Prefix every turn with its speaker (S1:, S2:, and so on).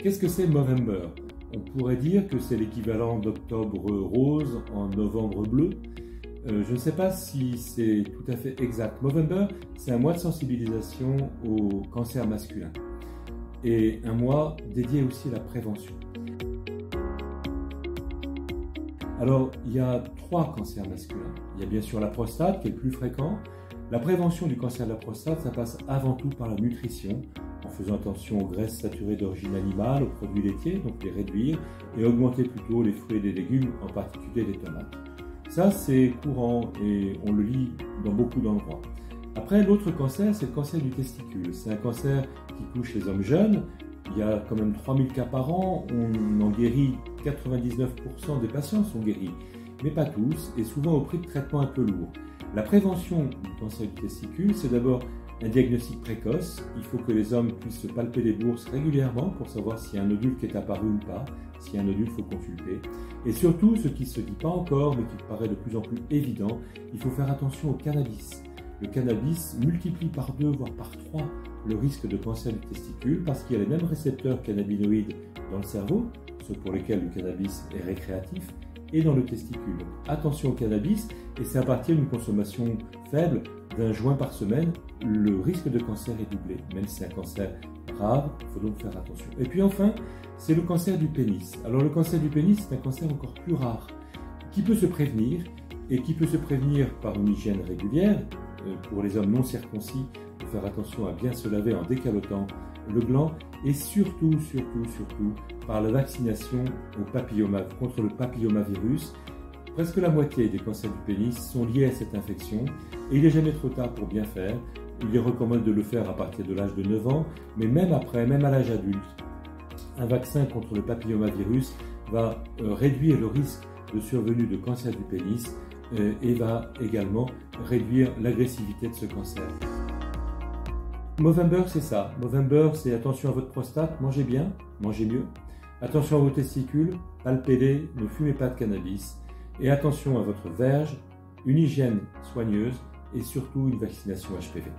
S1: Qu'est-ce que c'est Movember? On pourrait dire que c'est l'équivalent d'octobre rose en novembre bleu. Je ne sais pas si c'est tout à fait exact. Movember, c'est un mois de sensibilisation au cancer masculin et un mois dédié aussi à la prévention. Alors, il y a 3 cancers masculins. Il y a bien sûr la prostate qui est le plus fréquent. La prévention du cancer de la prostate, ça passe avant tout par la nutrition, en faisant attention aux graisses saturées d'origine animale, aux produits laitiers, donc les réduire, et augmenter plutôt les fruits et les légumes, en particulier les tomates. Ça, c'est courant et on le lit dans beaucoup d'endroits. Après, l'autre cancer, c'est le cancer du testicule. C'est un cancer qui touche les hommes jeunes. Il y a quand même 3000 cas par an. On en guérit 99% des patients sont guéris, mais pas tous, et souvent au prix de traitements un peu lourds. La prévention du cancer du testicule, c'est d'abord un diagnostic précoce. Il faut que les hommes puissent se palper les bourses régulièrement pour savoir s'il y a un nodule qui est apparu ou pas. S'il y a un nodule, il faut consulter. Et surtout, ce qui ne se dit pas encore, mais qui paraît de plus en plus évident, il faut faire attention au cannabis. Le cannabis multiplie par 2, voire par 3, le risque de cancer du testicule parce qu'il y a les mêmes récepteurs cannabinoïdes dans le cerveau, ceux pour lesquels le cannabis est récréatif, et dans le testicule. Donc, attention au cannabis, et c'est à partir d'une consommation faible d'un joint par semaine, le risque de cancer est doublé. Même si c'est un cancer grave, il faut donc faire attention. Et puis enfin, c'est le cancer du pénis. Alors le cancer du pénis, c'est un cancer encore plus rare, qui peut se prévenir, et qui peut se prévenir par une hygiène régulière. Pour les hommes non circoncis, il faut faire attention à bien se laver en décalotant le gland, et surtout par la vaccination contre le papillomavirus. Presque la moitié des cancers du pénis sont liés à cette infection et il n'est jamais trop tard pour bien faire. Il est recommandé de le faire à partir de l'âge de 9 ans, mais même après, même à l'âge adulte, un vaccin contre le papillomavirus va réduire le risque de survenue de cancer du pénis et va également réduire l'agressivité de ce cancer. Movember, c'est ça. Movember, c'est attention à votre prostate, mangez bien, mangez mieux. Attention à vos testicules, palpez-les, ne fumez pas de cannabis. Et attention à votre verge, une hygiène soigneuse et surtout une vaccination HPV.